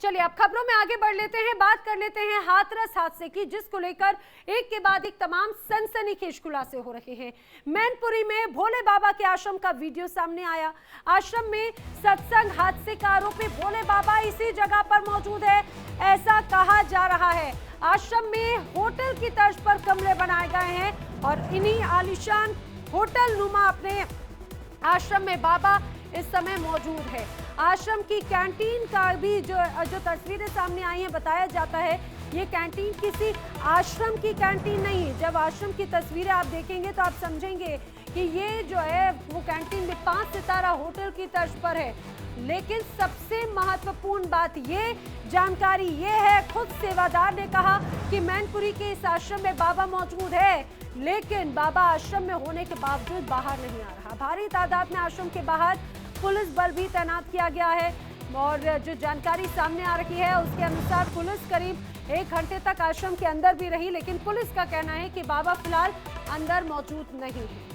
चलिए अब खबरों में आगे बढ़ लेते हैं, बात कर लेते हैं हाथरस हादसे की, जिसको लेकर एक के बाद एक तमाम सनसनीखेज खुलासे हो रहे हैं। मैनपुरी में भोले बाबा के आश्रम का वीडियो सामने आया। आश्रम में सत्संग हादसे का आरोपी भोले बाबा इसी जगह पर मौजूद है, ऐसा कहा जा रहा है। आश्रम में होटल की तर्ज पर कमरे बनाए गए हैं और इन्हीं आलीशान होटल नुमा अपने आश्रम में बाबा इस समय मौजूद है। आश्रम की कैंटीन का भी जो तस्वीरें सामने आई हैं, बताया जाता है ये कैंटीन किसी आश्रम की कैंटीन नहीं है। जब आश्रम की तस्वीरें आप देखेंगे तो आप समझेंगे कि ये जो है वो कैंटीन भी 5 सितारा होटल की तर्ज पर है। लेकिन सबसे महत्वपूर्ण बात ये जानकारी ये है, खुद सेवादार ने कहा कि मैनपुरी के इस आश्रम में बाबा मौजूद है, लेकिन बाबा आश्रम में होने के बावजूद बाहर नहीं आ रहा। भारी तादाद में आश्रम के बाहर पुलिस बल भी तैनात किया गया है और जो जानकारी सामने आ रही है उसके अनुसार पुलिस करीब 1 घंटे तक आश्रम के अंदर भी रही, लेकिन पुलिस का कहना है कि बाबा फिलहाल अंदर मौजूद नहीं है।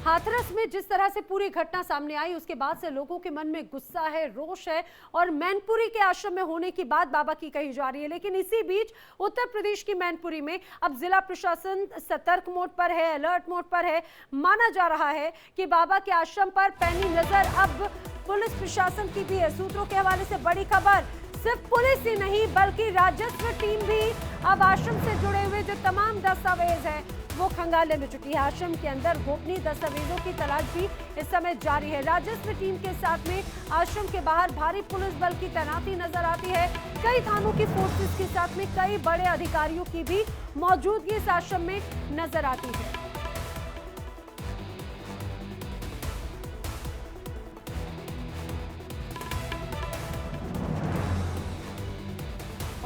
हाथरस में जिस तरह से पूरी घटना सामने आई उसके बाद से लोगों के मन में गुस्सा है, रोष है और मैनपुरी के आश्रम में होने की बात बाबा की कही जा रही है। लेकिन इसी बीच उत्तर प्रदेश की मैनपुरी में अब जिला प्रशासन सतर्क मोड पर है, अलर्ट मोड पर है। माना जा रहा है कि बाबा के आश्रम पर पैनी नजर अब पुलिस प्रशासन की भी है। सूत्रों के हवाले से बड़ी खबर, सिर्फ पुलिस ही नहीं बल्कि राजस्व टीम भी अब आश्रम से जुड़े हुए जो तमाम दस्तावेज है वो खंगाले में चुकी है। आश्रम के अंदर गोपनीय दस्तावेजों की तलाश भी इस समय जारी है। राजस्व टीम के साथ में आश्रम के बाहर भारी पुलिस बल की तैनाती नजर आती है। कई थानों की फोर्सेस के साथ में कई बड़े अधिकारियों की भी मौजूदगी इस आश्रम में नजर आती है।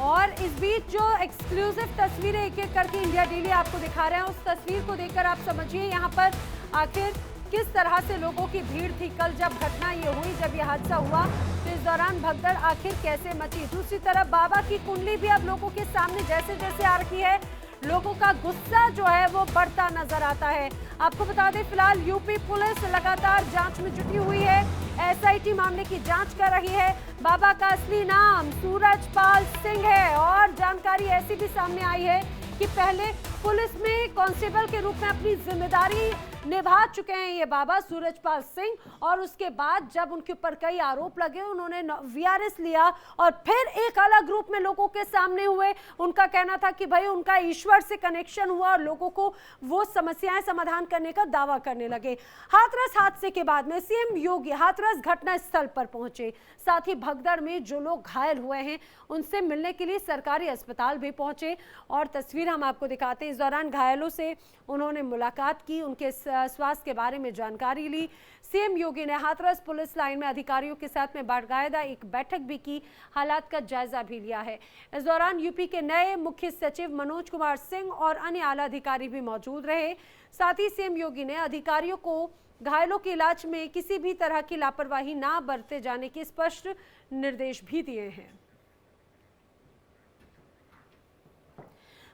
और इस बीच जो एक्सक्लूसिव तस्वीरें एक एक करके इंडिया डेली आपको दिखा रहे हैं, उस तस्वीर को देखकर आप समझिए यहाँ पर आखिर किस तरह से लोगों की भीड़ थी। कल जब घटना ये हुई, जब ये हादसा हुआ तो इस दौरान भगदड़ आखिर कैसे मची। दूसरी तरफ बाबा की कुंडली भी अब लोगों के सामने जैसे जैसे आ रही है, लोगों का गुस्सा जो है वो बढ़ता नजर आता है। आपको बता दें फिलहाल यूपी पुलिस लगातार जांच में जुटी हुई है, एसआईटी मामले की जांच कर रही है। बाबा का असली नाम सूरजपाल सिंह है और जानकारी ऐसी भी सामने आई है कि पहले पुलिस में कांस्टेबल के रूप में अपनी जिम्मेदारी निभा चुके हैं ये बाबा सूरजपाल सिंह, और उसके बाद जब उनके ऊपर कई आरोप लगे उन्होंने वीआरएस लिया और फिर एक अलग ग्रुप में लोगों के सामने हुए। उनका कहना था कि भाई उनका ईश्वर से कनेक्शन हुआ और लोगों को वो समस्याएं समाधान करने का दावा करने लगे। हाथरस हादसे के बाद में सीएम योगी हाथरस घटना स्थल पर पहुंचे, साथ ही भगदड़ में जो लोग घायल हुए हैं उनसे मिलने के लिए सरकारी अस्पताल भी पहुंचे और तस्वीर हम आपको दिखाते हैं। इस दौरान घायलों से उन्होंने मुलाकात की, उनके स्वास्थ्य के बारे में जानकारी ली। सीएम योगी ने हाथरस पुलिस लाइन में अधिकारियों के साथ में बाकायदा एक बैठक भी की, हालात का जायजा भी लिया है। इस दौरान यूपी के नए मुख्य सचिव मनोज कुमार सिंह और अन्य आला अधिकारी भी मौजूद रहे। साथ ही सीएम योगी ने अधिकारियों को घायलों के इलाज में किसी भी तरह की लापरवाही ना बरते जाने के स्पष्ट निर्देश भी दिए हैं।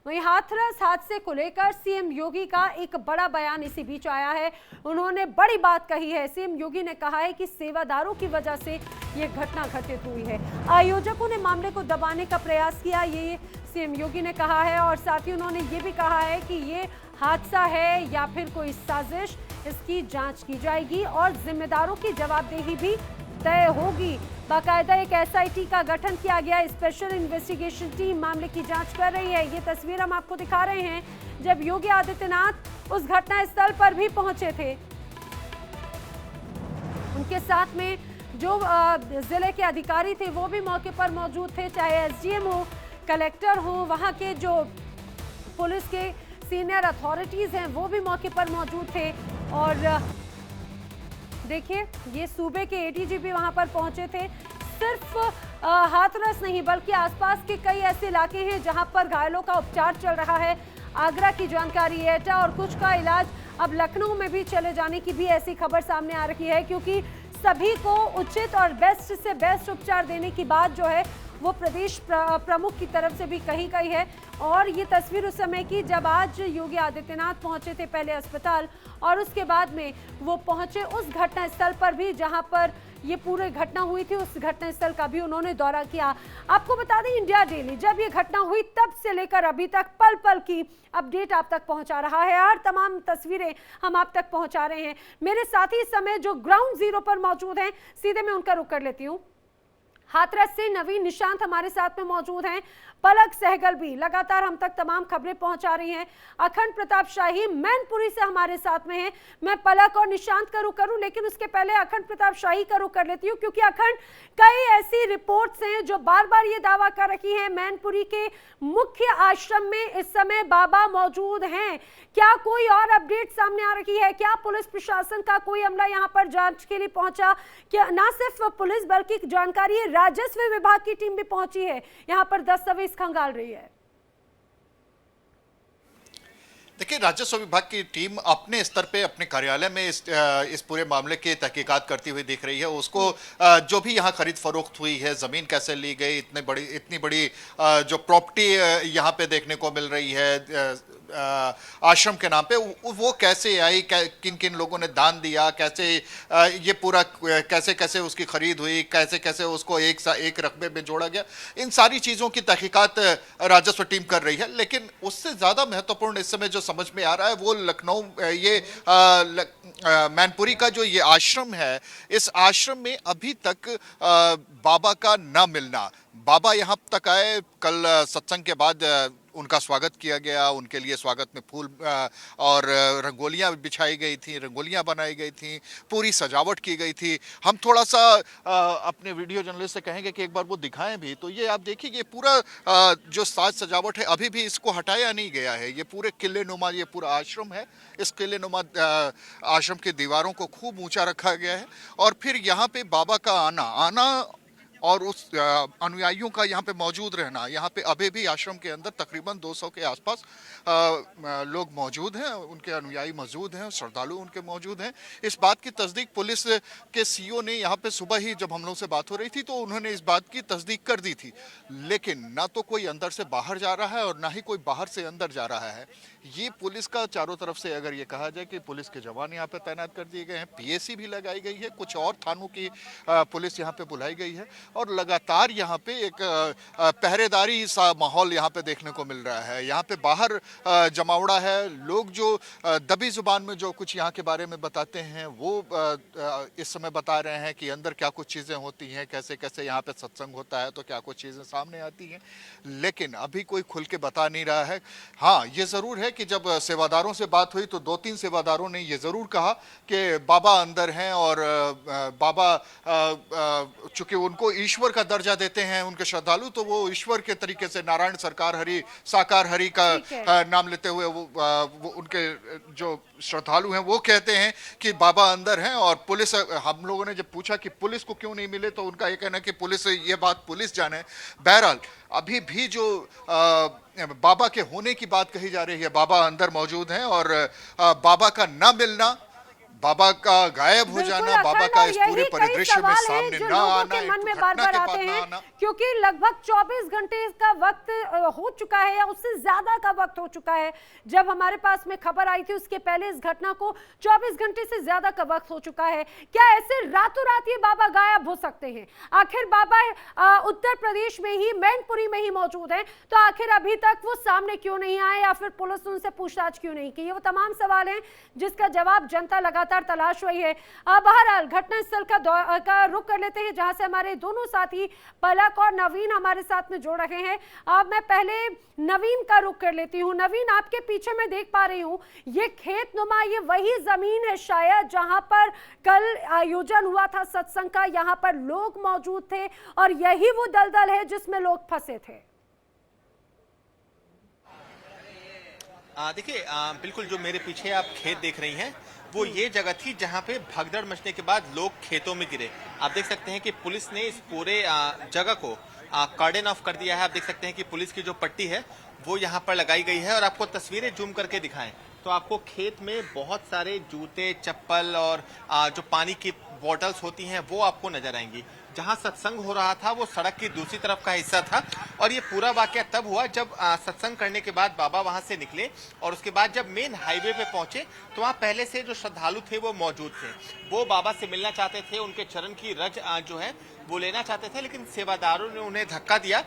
वहीं हाथरस हादसे को लेकर सीएम योगी का एक बड़ा बयान इसी बीच आया है। उन्होंने बड़ी बात कही है। सीएम योगी ने कहा है कि सेवादारों की वजह से ये घटना घटित हुई है, आयोजकों ने मामले को दबाने का प्रयास किया, ये सीएम योगी ने कहा है। और साथ ही उन्होंने ये भी कहा है कि ये हादसा है या फिर कोई साजिश, इसकी जांच की जाएगी और जिम्मेदारों की जवाबदेही भी तय होगी। बाकायदा एक एसआईटी का गठन किया गया, स्पेशल इन्वेस्टिगेशन टीम मामले की जांच कर रही है। ये तस्वीर हम आपको दिखा रहे हैं जब योगी आदित्यनाथ उस घटना स्थल पर भी पहुंचे थे। उनके साथ में जो जिले के अधिकारी थे वो भी मौके पर मौजूद थे, चाहे एसडीएम हो, कलेक्टर हो, वहां के जो पुलिस के सीनियर अथॉरिटीज हैं वो भी मौके पर मौजूद थे। और देखिए ये सूबे के एडीजी भी वहां पर पहुंचे थे। सिर्फ हाथरस नहीं बल्कि आसपास के कई ऐसे इलाके हैं जहां पर घायलों का उपचार चल रहा है। आगरा की जानकारी है, एटा और कुछ का इलाज अब लखनऊ में भी चले जाने की भी ऐसी खबर सामने आ रही है, क्योंकि सभी को उचित और बेस्ट से बेस्ट उपचार देने की बात जो है वो प्रदेश प्रमुख की तरफ से भी कही गई है। और ये तस्वीर उस समय की जब आज योगी आदित्यनाथ पहुंचे थे पहले अस्पताल, और उसके बाद में वो पहुंचे उस घटना स्थल पर भी जहां पर ये पूरी घटना हुई थी। उस घटना स्थल का भी उन्होंने दौरा किया। आपको बता दें, इंडिया डेली जब ये घटना हुई तब से लेकर अभी तक पल पल की अपडेट आप तक पहुंचा रहा है। हर तमाम तस्वीरें हम आप तक पहुंचा रहे हैं। मेरे साथी इस समय जो ग्राउंड जीरो पर मौजूद हैं, सीधे मैं उनका रुख कर लेती हूँ। हाथरस से नवीन निशांत हमारे साथ में मौजूद हैं। पलक सहगल भी लगातार हम तक तमाम खबरें पहुंचा रही हैं। अखंड प्रताप शाही मैनपुरी से हमारे साथ में हैं। मैं पलक और निशांत का रुख करूं, लेकिन उसके पहले अखंड प्रताप शाही का रुख कर लेती हूं, क्योंकि अखंड, कई ऐसी रिपोर्ट्स हैं जो बार बार ये दावा कर रही हैं मैनपुरी के मुख्य आश्रम में इस समय बाबा मौजूद हैं। क्या कोई और अपडेट सामने आ रही है? क्या पुलिस प्रशासन का कोई अमला यहाँ पर जांच के लिए पहुंचा? क्या ना सिर्फ पुलिस बल्कि जानकारी राजस्व विभाग की टीम भी पहुंची है, यहाँ पर दस्तावेज खंगाल रही है? देखिए, राजस्व विभाग की टीम अपने स्तर पे अपने कार्यालय में इस पूरे मामले की तहकीकात करती हुई दिख रही है। उसको जो भी यहाँ खरीद फरोख्त हुई है, जमीन कैसे ली गई, इतनी बड़ी जो प्रॉपर्टी यहाँ पे देखने को मिल रही है आश्रम के नाम पे, वो कैसे आई, किन किन लोगों ने दान दिया, कैसे ये पूरा कैसे उसकी खरीद हुई, कैसे उसको एक रकबे में जोड़ा गया, इन सारी चीजों की तहकीकात राजस्व टीम कर रही है। लेकिन उससे ज्यादा महत्वपूर्ण इस समय जो समझ में आ रहा है वो लखनऊ मैनपुरी का जो ये आश्रम है, इस आश्रम में अभी तक बाबा का न मिलना। बाबा यहाँ तक आए, कल सत्संग के बाद उनका स्वागत किया गया, उनके लिए स्वागत में फूल और रंगोलियां बिछाई गई थी, रंगोलियां बनाई गई थी, पूरी सजावट की गई थी। हम थोड़ा सा अपने वीडियो जर्नलिस्ट से कहेंगे कि एक बार वो दिखाएं भी। तो ये आप देखिए, ये पूरा जो साज सजावट है अभी भी इसको हटाया नहीं गया है। ये पूरे किले नुमा ये पूरा आश्रम है, इस किले नुमा आश्रम की दीवारों को खूब ऊंचा रखा गया है। और फिर यहाँ पे बाबा का आना और उस अनुयायियों का यहाँ पे मौजूद रहना। यहाँ पे अभी भी आश्रम के अंदर तकरीबन 200 के आसपास लोग मौजूद हैं, उनके अनुयायी मौजूद हैं, श्रद्धालु उनके मौजूद हैं। इस बात की तस्दीक पुलिस के सीओ ने यहाँ पे सुबह ही जब हम लोग से बात हो रही थी तो उन्होंने इस बात की तस्दीक कर दी थी। लेकिन ना तो कोई अंदर से बाहर जा रहा है और ना ही कोई बाहर से अंदर जा रहा है। ये पुलिस का चारों तरफ से अगर ये कहा जाए कि पुलिस के जवान यहाँ पे तैनात कर दिए गए हैं, पीएसी भी लगाई गई है, कुछ और थानों की पुलिस यहाँ पे बुलाई गई है और लगातार यहाँ पे एक पहरेदारी सा माहौल यहाँ पे देखने को मिल रहा है। यहाँ पे बाहर जमावड़ा है, लोग जो दबी जुबान में जो कुछ यहाँ के बारे में बताते हैं वो इस समय बता रहे हैं कि अंदर क्या कुछ चीज़ें होती हैं, कैसे कैसे यहाँ पे सत्संग होता है, तो क्या कुछ चीज़ें सामने आती हैं। लेकिन अभी कोई खुल के बता नहीं रहा है। हाँ, ये ज़रूर है कि जब सेवादारों से बात हुई तो 2-3 सेवादारों ने ये ज़रूर कहा कि बाबा अंदर हैं और बाबा चूंकि उनको ईश्वर का दर्जा देते हैं उनके श्रद्धालु, तो वो ईश्वर के तरीके से नारायण सरकार हरि साकार हरि का नाम लेते हुए वो उनके जो श्रद्धालु हैं वो कहते हैं कि बाबा अंदर हैं। और पुलिस, हम लोगों ने जब पूछा कि पुलिस को क्यों नहीं मिले तो उनका ये कहना कि पुलिस, ये बात पुलिस जाने। बहरहाल अभी भी जो बाबा के होने की बात कही जा रही है, बाबा अंदर मौजूद हैं और बाबा का न मिलना, बाबा का गायब हो जाना, बाबा का इस पूरे परिदृश्य में सामने न आना, मन में बार बार आते हैं, क्योंकि लगभग 24 घंटे का वक्त हो चुका है या उससे ज्यादा का वक्त हो चुका है। जब हमारे पास में खबर आई थी उसके पहले इस घटना को 24 घंटे से ज्यादा का वक्त हो चुका है। क्या ऐसे रातों रात ये बाबा गायब हो सकते हैं? आखिर बाबा उत्तर प्रदेश में ही मैनपुरी में ही मौजूद है, तो आखिर अभी तक वो सामने क्यों नहीं आए या फिर पुलिस उनसे पूछताछ क्यों नहीं की? ये वो तमाम सवाल हैं जिसका जवाब जनता लगातार तलाश रही है। बहरहाल घटनास्थल का रुख कर लेते हैं, जहां से हमारे दोनों साथी पलक और नवीन हमारे साथ में जोड़ रहे हैं। अब मैं पहले नवीन का रुख कर लेती हूं। नवीन, आपके पीछे मैं देख पा रही हूं ये खेत नुमा, ये वही जमीन है शायद जहां पर कल आयोजन हुआ था सत्संग का। यहां पर लोग मौजूद थे और यही वो दलदल है जिसमें लोग फंसे थे। देखिए, बिल्कुल जो मेरे पीछे आप खेत देख रही हैं वो ये जगह थी जहां पे भगदड़ मचने के बाद लोग खेतों में गिरे। आप देख सकते हैं कि पुलिस ने इस पूरे जगह को कार्डन ऑफ कर दिया है। आप देख सकते हैं कि पुलिस की जो पट्टी है वो यहाँ पर लगाई गई है और आपको तस्वीरें जूम करके दिखाएं तो आपको खेत में बहुत सारे जूते, चप्पल और जो पानी की बॉटल्स होती हैं वो आपको नजर आएंगी। जहां सत्संग हो रहा था वो सड़क की दूसरी तरफ का हिस्सा था और ये पूरा वाकया तब हुआ जब सत्संग करने के बाद बाबा वहां से निकले और उसके बाद जब मेन हाईवे पे पहुंचे तो वहां पहले से जो श्रद्धालु थे वो मौजूद थे। वो बाबा से मिलना चाहते थे, उनके चरण की रज जो है वो लेना चाहते थे, लेकिन सेवादारों ने उन्हें धक्का दिया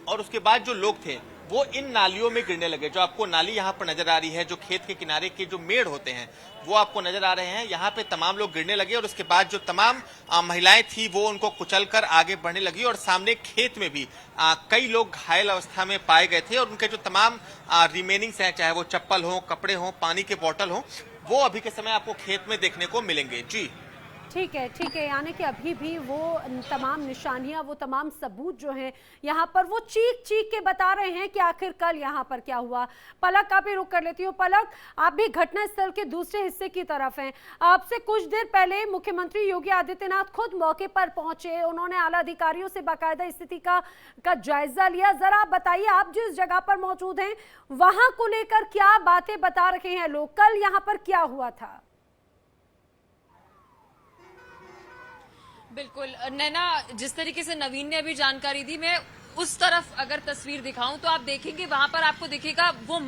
और उसके बाद जो लोग थे वो इन नालियों में गिरने लगे। जो आपको नाली यहाँ पर नजर आ रही है, जो खेत के किनारे के जो मेड़ होते हैं वो आपको नजर आ रहे हैं, यहाँ पे तमाम लोग गिरने लगे और उसके बाद जो तमाम महिलाएं थी वो उनको कुचलकर आगे बढ़ने लगी और सामने खेत में भी कई लोग घायल अवस्था में पाए गए थे और उनके जो तमाम रिमेनिंग्स हैं, चाहे वो चप्पल हो, कपड़े हो, पानी के बोतल हो, वो अभी के समय आपको खेत में देखने को मिलेंगे। जी ठीक है, यानी कि अभी भी वो तमाम निशानियां, वो तमाम सबूत जो हैं यहाँ पर वो चीख चीख के बता रहे हैं कि आखिर कल यहाँ पर क्या हुआ। पलक, आप ही रुक कर लेती हूँ। पलक, आप भी घटनास्थल के दूसरे हिस्से की तरफ हैं। आपसे कुछ देर पहले मुख्यमंत्री योगी आदित्यनाथ खुद मौके पर पहुंचे, उन्होंने आला अधिकारियों से बाकायदा स्थिति का जायजा लिया। जरा बताइए, आप जिस जगह पर मौजूद हैं वहां को लेकर क्या बातें बता रहे हैं लोग, कल यहाँ पर क्या हुआ था? बिल्कुल नैना, जिस तरीके से नवीन ने अभी जानकारी दी, मैं उस तरफ अगर तस्वीर दिखाऊं तो आप देखेंगे वहां पर आपको दिखेगा वो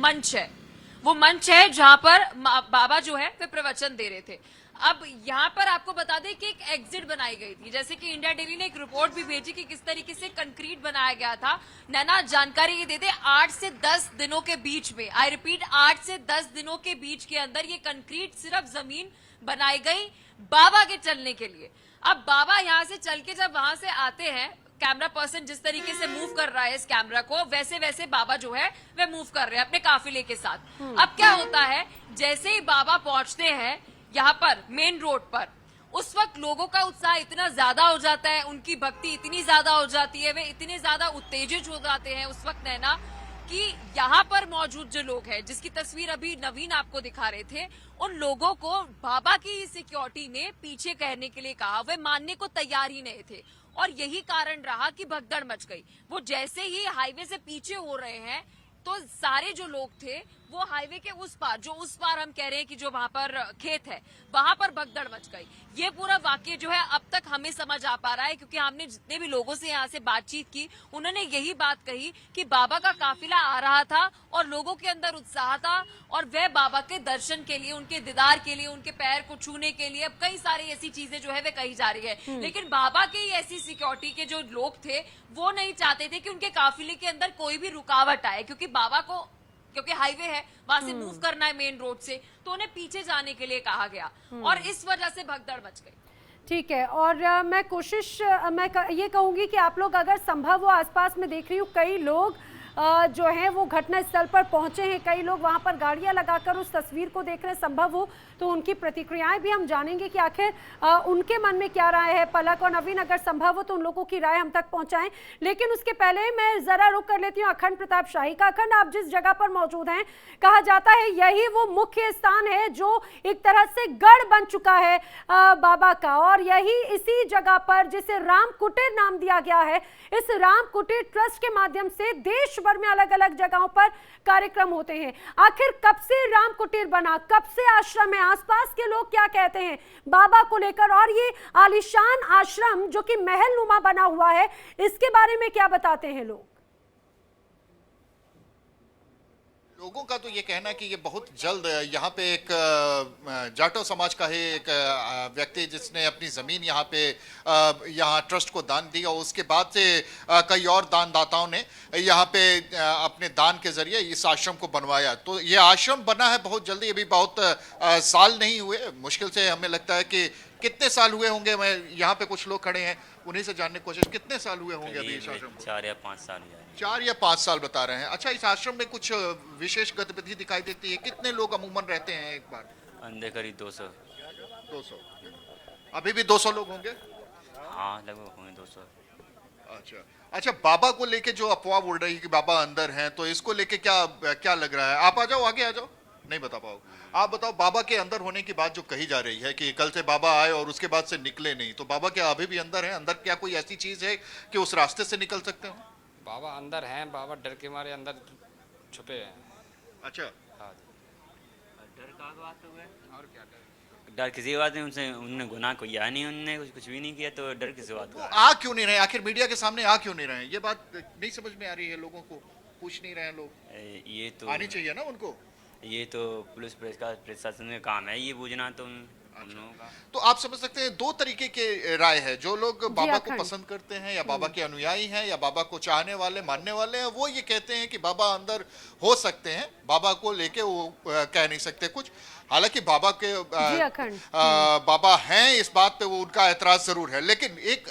मंच है जहां पर बाबा जो है वे प्रवचन दे रहे थे। अब यहाँ पर आपको बता दें कि एक एग्जिट बनाई गई थी, जैसे कि इंडिया डेली ने एक रिपोर्ट भी भेजी कि किस तरीके से कंक्रीट बनाया गया था। नैना जानकारी ये दे दे, 8 से 10 दिनों के बीच में, आई रिपीट 8 से 10 दिनों के बीच के अंदर ये कंक्रीट सिर्फ जमीन बनाई गई बाबा के चलने के लिए। अब बाबा यहाँ से चल के जब वहां से आते हैं, कैमरा पर्सन जिस तरीके से मूव कर रहा है इस कैमरा को, वैसे वैसे बाबा जो है वे मूव कर रहे हैं अपने काफिले के साथ। अब क्या होता है, जैसे ही बाबा पहुंचते हैं यहाँ पर मेन रोड पर, उस वक्त लोगों का उत्साह इतना ज्यादा हो जाता है, उनकी भक्ति इतनी ज्यादा हो जाती है, वे इतने ज्यादा उत्तेजित हो जाते हैं उस वक्त नैना, कि यहाँ पर मौजूद जो लोग हैं, जिसकी तस्वीर अभी नवीन आपको दिखा रहे थे, उन लोगों को बाबा की सिक्योरिटी ने पीछे कहने के लिए कहा। वे मानने को तैयार ही नहीं थे और यही कारण रहा कि भगदड़ मच गई। वो जैसे ही हाईवे से पीछे हो रहे हैं तो सारे जो लोग थे वो हाईवे के उस पार, जो उस पार हम कह रहे हैं कि जो वहां पर खेत है, वहां पर भगदड़ मच गई। ये पूरा वाक्य जो है अब तक हमें समझ आ पा रहा है क्योंकि हमने जितने भी लोगों से यहाँ से बातचीत की, उन्होंने यही बात कही कि बाबा का काफिला आ रहा था और लोगों के अंदर उत्साह था और वह बाबा के दर्शन के लिए, उनके दीदार के लिए, उनके पैर को छूने के लिए, अब कई सारी ऐसी चीजें जो है वे कही जा रही है। लेकिन बाबा के ऐसी सिक्योरिटी के जो लोग थे वो नहीं चाहते थे कि उनके काफिले के अंदर कोई भी रुकावट आए, क्योंकि बाबा को, क्योंकि हाईवे है वहां से मूव करना है मेन रोड से, तो उन्हें पीछे जाने के लिए कहा गया और इस वजह से भगदड़ मच गई। ठीक है, और मैं ये कहूंगी कि आप लोग अगर संभव हो, आसपास में देख रही हूँ कई लोग जो हैं वो घटना स्थल पर पहुंचे हैं, कई लोग वहां पर गाड़ियां लगाकर उस तस्वीर को देख रहे हैं। संभव हो तो उनकी प्रतिक्रियाएं भी हम जानेंगे कि आखिर उनके मन में क्या राय है। पलक और नवीन, अगर संभव हो तो उन लोगों की राय हम तक पहुंचाएं, लेकिन उसके पहले मैं जरा रुक कर लेती हूँ अखंड प्रताप शाही का। अखंड, आप जिस जगह पर मौजूद हैं, कहा जाता है यही वो मुख्य स्थान है जो एक तरह से गढ़ बन चुका है बाबा का, और यही इसी जगह पर, जिसे राम कुटीर नाम दिया गया है, इस राम कुटीर ट्रस्ट के माध्यम से देश भर में अलग अलग जगहों पर कार्यक्रम होते हैं। आखिर कब से राम कुटीर बना, कब से आश्रम है, आसपास के लोग क्या कहते हैं बाबा को लेकर, और ये आलीशान आश्रम जो कि महल नुमा बना हुआ है, इसके बारे में क्या बताते हैं लोग? लोगों का तो ये कहना है कि ये बहुत जल्द यहाँ पे एक जाटो समाज का है एक व्यक्ति जिसने अपनी ज़मीन यहाँ पे यहाँ ट्रस्ट को दान दी और उसके बाद से कई और दानदाताओं ने यहाँ पे अपने दान के जरिए इस आश्रम को बनवाया। तो ये आश्रम बना है बहुत जल्दी, अभी बहुत साल नहीं हुए, मुश्किल से हमें लगता है कि कितने साल हुए होंगे। मैं यहाँ पे कुछ लोग खड़े हैं, उन्हीं से जानने की कोशिश, कितने साल हुए होंगे अभी इस आश्रम को? 4 या 5 साल। 4 या 5 साल बता रहे हैं। अच्छा, इस आश्रम में कुछ विशेष गतिविधि दिखाई देती है? कितने लोग अमूमन रहते हैं एक बार? अंदर करीब 200। अभी भी 200 लोग होंगे? हाँ, लगभग होंगे 200। अच्छा, बाबा को लेके जो अफवाह उड़ रही है कि बाबा अंदर हैं, तो इसको लेके क्या लग रहा है? आप आ जाओ, आगे आ जाओ। नहीं बता पाओगे? आप बताओ, बाबा के अंदर होने की बात जो कही जा रही है कि कल से बाबा आए और उसके बाद से निकले नहीं, तो बाबा क्या अभी भी अंदर है? अंदर क्या कोई ऐसी चीज है कि उस रास्ते से निकल सकते हो? बाबा अंदर हैं, बाबा डर के मारे अंदर छुपे हैं। अच्छा, हाँ, डर का बात हुआ है और क्या डर किसी बात नहीं, उनसे उनने गुनाह किया नहीं, उनने कुछ भी नहीं किया, तो डर किसी बात का। आ क्यों नहीं रहे, आखिर मीडिया के सामने आ क्यों नहीं रहे, ये बात नहीं समझ में आ रही है लोगों को, पूछ नहीं रहे हैं लोग। ये तो आनी चाहिए ना उनको। ये तो पुलिस प्रशासन का काम है ये पूछना, तो हम लोगों का। तो आप समझ सकते हैं दो तरीके के राय है, जो लोग बाबा को अखंड। पसंद करते हैं या बाबा के अनुयायी हैं या बाबा को चाहने वाले मानने वाले हैं, वो ये कहते हैं कि बाबा अंदर हो सकते हैं, बाबा को लेके वो कह नहीं सकते कुछ। हालांकि बाबा के अखंड। बाबा हैं इस बात पे वो उनका ऐतराज जरूर है, लेकिन एक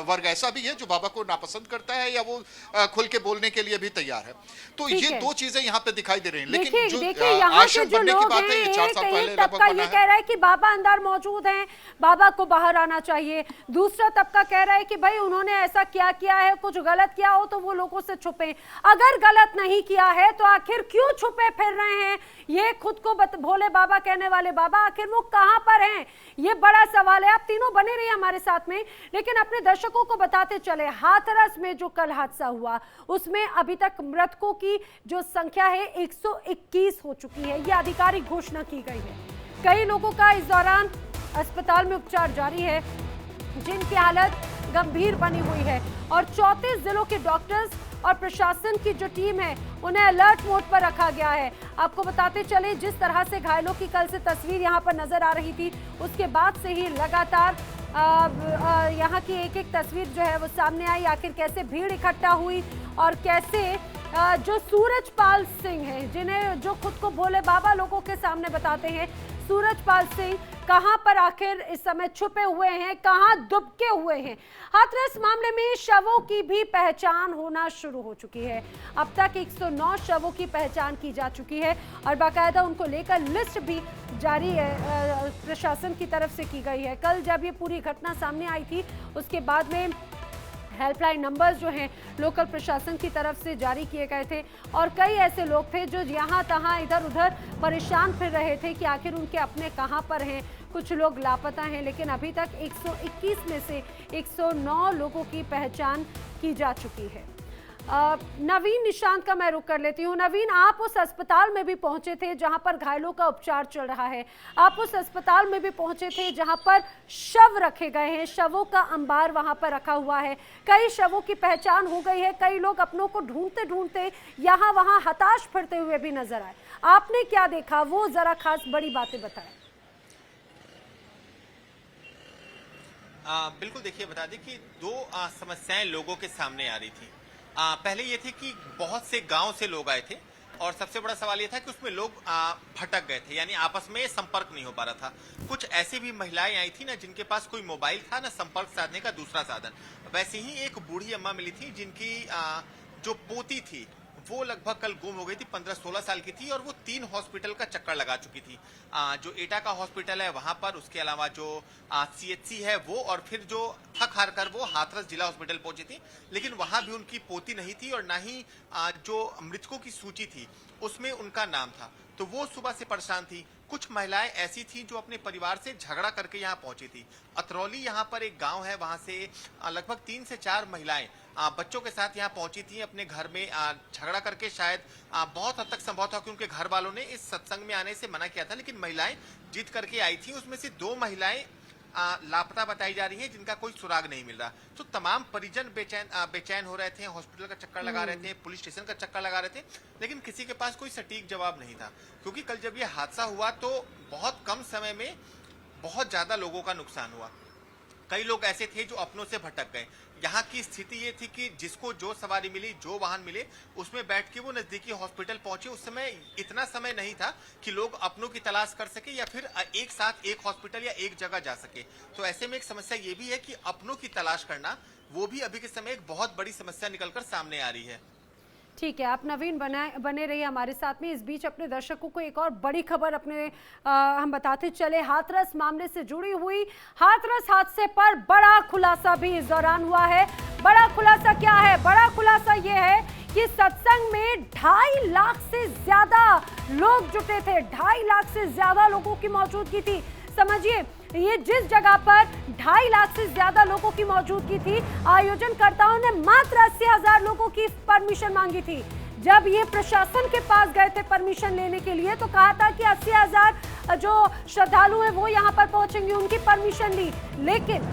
वर्ग ऐसा भी है जो बाबा को नापसंद करता है या वो खुल के बोलने के लिए भी तैयार है। तो ठीक ये है। दो चीजें यहाँ पे दिखाई दे रही हैं। लेकिन देखिए जो देखिए यहाँ के आश्रम जो बनने की लोग बात है, ये 4 साल पहले एक तबका लगभग ये बना कह है। रहा है कि बाबा अंदर मौजूद हैं, बाबा को बाहर आना चाहिए। दूसरा तबका कह रहा है कि भाई उन्होंने ऐसा क्या किया है, कुछ गलत किया हो तो वो लोगों से छुपे। अगर गलत नहीं किया है तो आखिर क्यों छुपे फिर रहे हैं? ये खुद को भोले बाबा कहने वाले बाबा आखिर वो कहां पर हैं? ये बड़ा सवाल है। आप तीनों बने रहिए हमारे साथ में, लेकिन अपने दर्शकों को बताते चले, हाथरस में जो कल हादसा हुआ उसमें अभी तक मृतकों की जो संख्या है 121 हो चुकी है, ये आधिकारिक घोषणा की गई है। कई लोगों का इस दौरान अस्पताल में उपचार जारी है, जिनकी हालत गंभीर बनी हुई है, और 34 जिलों के डॉक्टर्स और प्रशासन की जो टीम है उन्हें अलर्ट मोड पर रखा गया है। आपको बताते चले, जिस तरह से घायलों की कल से तस्वीर यहाँ पर नजर आ रही थी, उसके बाद से ही लगातार यहाँ की एक एक तस्वीर जो है वो सामने आई। आखिर कैसे भीड़ इकट्ठा हुई और कैसे जो सूरजपाल सिंह हैं, जिन्हें जो खुद को भोले बाबा लोगों के सामने बताते हैं, सूरजपाल सिंह कहां पर आखिर इस समय छुपे हुए हैं, कहां दुबके हुए हैं। हाथरस मामले में शवों की भी पहचान होना शुरू हो चुकी है। अब तक 109 शवों की पहचान की जा चुकी है और बाकायदा उनको लेकर लिस्ट भी जारी है, प्रशासन की तरफ से की गई है। कल जब ये पूरी घटना सामने आई थी उसके बाद में हेल्पलाइन नंबर्स जो हैं लोकल प्रशासन की तरफ से जारी किए गए थे, और कई ऐसे लोग थे जो यहाँ तहाँ इधर उधर परेशान फिर रहे थे कि आखिर उनके अपने कहाँ पर हैं। कुछ लोग लापता हैं, लेकिन अभी तक 121 में से 109 लोगों की पहचान की जा चुकी है। नवीन निशांत का मैं रुख कर लेती हूँ। नवीन, आप उस अस्पताल में भी पहुंचे थे जहां पर घायलों का उपचार चल रहा है, आप उस अस्पताल में भी पहुंचे थे जहां पर शव रखे गए हैं, शवों का अंबार वहां पर रखा हुआ है, कई शवों की पहचान हो गई है, कई लोग अपनों को ढूंढते ढूंढते यहाँ वहां हताश फिरते हुए भी नजर आए। आपने क्या देखा, वो जरा खास बड़ी बातें बताएं। बिल्कुल, देखिए बता दें कि दो समस्याएं लोगों के सामने आ रही थी। पहले ये थी कि बहुत से गांव से लोग आए थे और सबसे बड़ा सवाल ये था कि उसमें लोग भटक गए थे, यानी आपस में संपर्क नहीं हो पा रहा था। कुछ ऐसी भी महिलाएं आई थी ना जिनके पास कोई मोबाइल था ना संपर्क साधने का दूसरा साधन। वैसे ही एक बूढ़ी अम्मा मिली थी जिनकी जो पोती थी वो लगभग कल गुम हो गई थी, 15-16 साल की थी और वो 3 हॉस्पिटल का चक्कर लगा चुकी थी। जो एटा का हॉस्पिटल है वहां पर, उसके अलावा जो CHC है वो, और फिर जो थक हार कर वो हाथरस जिला हॉस्पिटल पहुंची थी, लेकिन वहां भी उनकी पोती नहीं थी और ना ही जो मृतकों की सूची थी उसमें उनका नाम था। तो वो सुबह से परेशान थी। कुछ महिलाएं ऐसी थी जो अपने परिवार से झगड़ा करके यहाँ पहुंची थी। अतरौली यहाँ पर एक गांव है, वहां से लगभग 3 से 4 महिलाएं बच्चों के साथ यहाँ पहुंची थी अपने घर में झगड़ा करके। शायद बहुत हद तक संभव था कि उनके घर वालों ने इस सत्संग में आने से मना किया था, लेकिन महिलाएं जिद करके आई थी। उसमें से 2 महिलाएं लापता बताई जा रही है जिनका कोई सुराग नहीं मिल रहा। तो तमाम परिजन बेचैन हो रहे थे, हॉस्पिटल का चक्कर लगा रहे थे, पुलिस स्टेशन का चक्कर लगा रहे थे, लेकिन किसी के पास कोई सटीक जवाब नहीं था। क्योंकि कल जब ये हादसा हुआ तो बहुत कम समय में बहुत ज्यादा लोगों का नुकसान हुआ। कई लोग ऐसे थे जो अपनों से भटक गए। यहाँ की स्थिति ये थी कि जिसको जो सवारी मिली, जो वाहन मिले, उसमें बैठ के वो नजदीकी हॉस्पिटल पहुंचे। उस समय इतना समय नहीं था कि लोग अपनों की तलाश कर सके या फिर एक साथ एक हॉस्पिटल या एक जगह जा सके। तो ऐसे में एक समस्या ये भी है कि अपनों की तलाश करना, वो भी अभी के समय एक बहुत बड़ी समस्या निकलकर सामने आ रही है। ठीक है, आप नवीन बने रहिए हमारे साथ में। इस बीच अपने दर्शकों को एक और बड़ी खबर हम बताते चले, हाथरस मामले से जुड़ी हुई। हाथरस हादसे पर बड़ा खुलासा भी इस दौरान हुआ है। बड़ा खुलासा क्या है? बड़ा खुलासा ये है कि सत्संग में 2.5 लाख से ज्यादा लोग जुटे थे। 2.5 लाख से ज्यादा लोगों की मौजूदगी थी। समझिए, ये जिस जगह पर 2.5 लाख से ज्यादा लोगों की मौजूदगी थी, आयोजनकर्ताओं ने मात्र 80,000 लोगों की परमिशन मांगी थी। जब ये प्रशासन के पास गए थे परमिशन लेने के लिए तो कहा था कि 80,000 जो श्रद्धालु हैं वो यहाँ पर पहुंचेंगे, उनकी परमिशन ली, लेकिन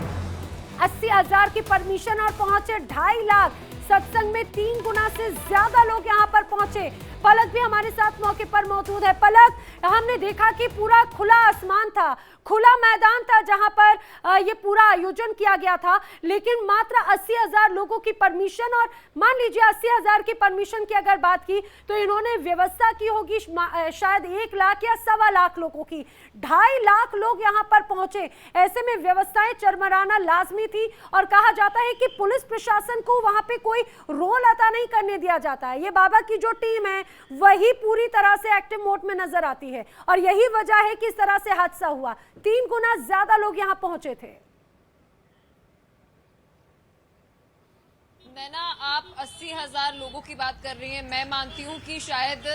80,000 की परमिशन और पहुंचे 2.5 लाख। सत्संग में 3 गुना से ज्यादा लोग यहाँ पर पहुंचे। पलक भी हमारे साथ मौके पर मौजूद है। पलक, हमने देखा कि पूरा खुला आसमान था, खुला मैदान था जहां पर ये पूरा आयोजन किया गया था, लेकिन मात्र 80,000 लोगों की परमिशन, और मान लीजिए 80,000 की परमिशन की अगर बात की तो इन्होंने व्यवस्था की होगी शायद 1 लाख या 1.25 लाख लोगों की। 2.5 लाख लोग यहां पर पहुंचे, ऐसे में व्यवस्थाएं चरमराना लाजमी थी और कहा जाता है कि पुलिस प्रशासन को वहां पे कोई रोल अदा नहीं करने दिया जाता है। ये बाबा की जो टीम है वही पूरी तरह से एक्टिव मोड में नजर आती है और यही वजह है कि इस तरह से हादसा हुआ। 3 गुना ज्यादा लोग यहां पहुंचे थे। नैना, आप 80,000 लोगों की बात कर रही हैं। मैं मानती हूं कि शायद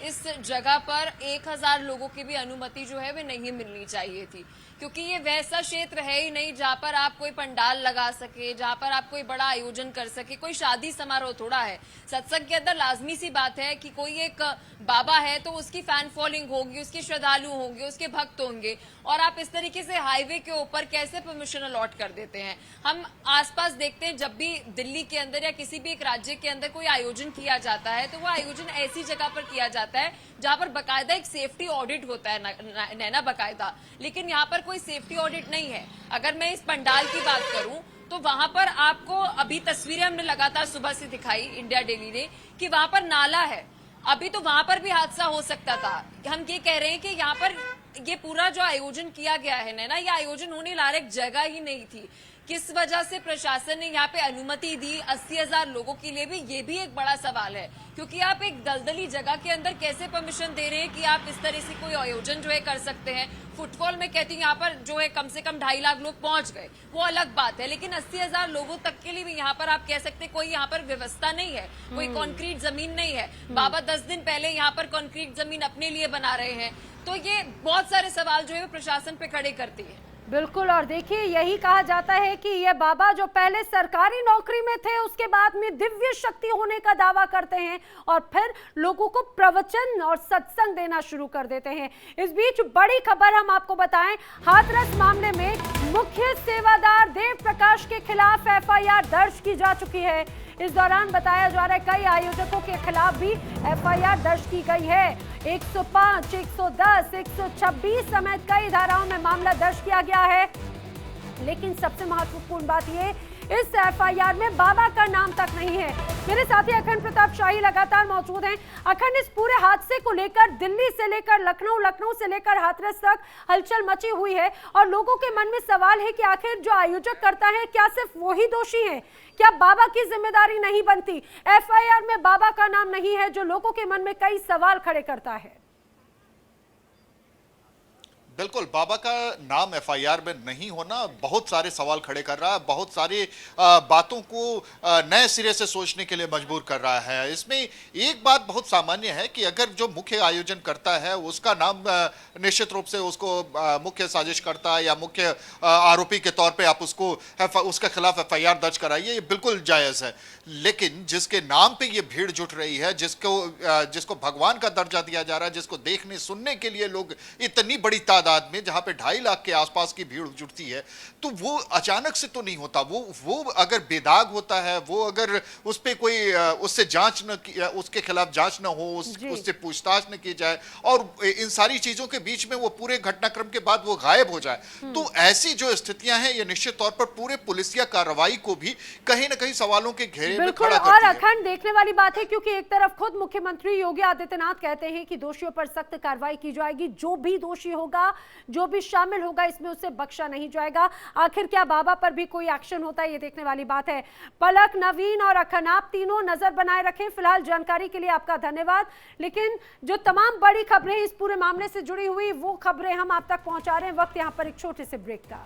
इस जगह पर 1,000 लोगों की भी अनुमति जो है वो नहीं मिलनी चाहिए थी, क्योंकि ये वैसा क्षेत्र है ही नहीं जहां पर आप कोई पंडाल लगा सके, जहां पर आप कोई बड़ा आयोजन कर सके। कोई शादी समारोह थोड़ा है। सत्संग के अंदर लाजमी सी बात है कि कोई एक बाबा है तो उसकी फैन फॉलोइंग होगी, उसके श्रद्धालु होंगे, उसके भक्त होंगे, और आप इस तरीके से हाईवे के ऊपर कैसे परमिशन अलॉट कर देते हैं। हम आसपास देखते हैं, जब भी दिल्ली के अंदर या किसी भी एक राज्य के अंदर कोई आयोजन किया जाता है तो वो आयोजन ऐसी जगह पर किया जाता है जहां पर बकायदा एक सेफ्टी ऑडिट होता है, नैना, बकायदा। लेकिन यहाँ पर कोई सेफ्टी ऑडिट नहीं है। अगर मैं इस पंडाल की बात करूं तो वहां पर आपको अभी तस्वीरें हमने लगातार सुबह से दिखाई इंडिया डेली ने कि वहां पर नाला है। अभी तो वहां पर भी हादसा हो सकता था। हम ये कह रहे हैं कि यहाँ पर ये पूरा जो आयोजन किया गया है ना, ये आयोजन होने लायक जगह ही नहीं थी। किस वजह से प्रशासन ने यहाँ पे अनुमति दी 80,000 लोगों के लिए भी, ये भी एक बड़ा सवाल है, क्योंकि आप एक दलदली जगह के अंदर कैसे परमिशन दे रहे हैं कि आप इस तरह से कोई आयोजन जो है कर सकते हैं। फुटफॉल में कहती हूँ यहाँ पर जो है कम से कम 2.5 लाख लोग पहुंच गए, वो अलग बात है, लेकिन 80,000 लोगों तक के लिए भी यहाँ पर आप कह सकते कोई यहाँ पर व्यवस्था नहीं है, कोई कॉन्क्रीट जमीन नहीं है। बाबा 10 दिन पहले यहाँ पर कॉन्क्रीट जमीन अपने लिए बना रहे हैं, तो ये बहुत सारे सवाल जो है प्रशासन पे खड़े करती है। बिल्कुल, और देखिए यही कहा जाता है कि ये बाबा जो पहले सरकारी नौकरी में थे उसके बाद में दिव्य शक्ति होने का दावा करते हैं और फिर लोगों को प्रवचन और सत्संग देना शुरू कर देते हैं। इस बीच बड़ी खबर हम आपको बताएं, हाथरस मामले में मुख्य सेवादार देव प्रकाश के खिलाफ FIR दर्ज की जा चुकी है। इस दौरान बताया जा रहा है कई आयोजकों के खिलाफ भी FIR दर्ज की गई है। 105, 110, 126 समेत कई धाराओं में मामला दर्ज किया गया है। लेकिन सबसे महत्वपूर्ण बात ये, इस FIR में बाबा का नाम तक नहीं है। मेरे साथी अखंड प्रताप शाही लगातार मौजूद हैं। अखंड, इस पूरे हादसे को लेकर दिल्ली से लेकर लखनऊ, लखनऊ से लेकर हाथरस तक हलचल मची हुई है और लोगों के मन में सवाल है कि आखिर जो आयोजक करता है क्या सिर्फ वही दोषी है? क्या बाबा की जिम्मेदारी नहीं बनती? FIR में बाबा का नाम नहीं है, जो लोगों के मन में कई सवाल खड़े करता है। बिल्कुल, बाबा का नाम FIR में नहीं होना बहुत सारे सवाल खड़े कर रहा है, बहुत सारी बातों को नए सिरे से सोचने के लिए मजबूर कर रहा है। इसमें एक बात बहुत सामान्य है कि अगर जो मुख्य आयोजन करता है उसका नाम निश्चित रूप से उसको मुख्य साजिशकर्ता या मुख्य आरोपी के तौर पे आप उसके खिलाफ FIR दर्ज कराइए, ये बिल्कुल जायज़ है। लेकिन जिसके नाम पे ये भीड़ जुट रही है, जिसको भगवान का दर्जा दिया जा रहा है, जिसको देखने सुनने के लिए लोग इतनी बड़ी तादाद में, जहां पे 2.5 लाख के आसपास की भीड़ जुटती है, तो वो अचानक से तो नहीं होता। वो अगर बेदाग होता है, वो अगर उस पे कोई उससे जांच न, उसके खिलाफ जांच न हो, उससे पूछताछ न की जाए और इन सारी चीजों के बीच में वो पूरे घटनाक्रम के बाद वो गायब हो जाए, तो ऐसी जो स्थितियां हैं ये निश्चित तौर पर पूरे पुलिसिया कार्रवाई को भी कहीं ना कहीं सवालों के घेरे में बिल्कुल, खड़ा और करती है। अखंड देखने वाली बात है, क्योंकि एक तरफ खुद मुख्यमंत्री योगी आदित्यनाथ कहते हैं कि दोषियों पर सख्त कार्रवाई की जाएगी, जो भी दोषी होगा, जो भी शामिल होगा, इसमें उसे बख्शा नहीं जाएगा। आखिर क्या बाबा पर भी कोई एक्शन होता है, ये देखने वाली बात है। पलक, नवीन और अखंड, आप तीनों नजर बनाए रखें। फिलहाल जानकारी के लिए आपका धन्यवाद। लेकिन जो तमाम बड़ी खबरें इस पूरे मामले से जुड़ी हुई, वो खबरें हम आप तक पहुंचा रहे हैं। वक्त यहाँ पर एक छोटे से ब्रेक का।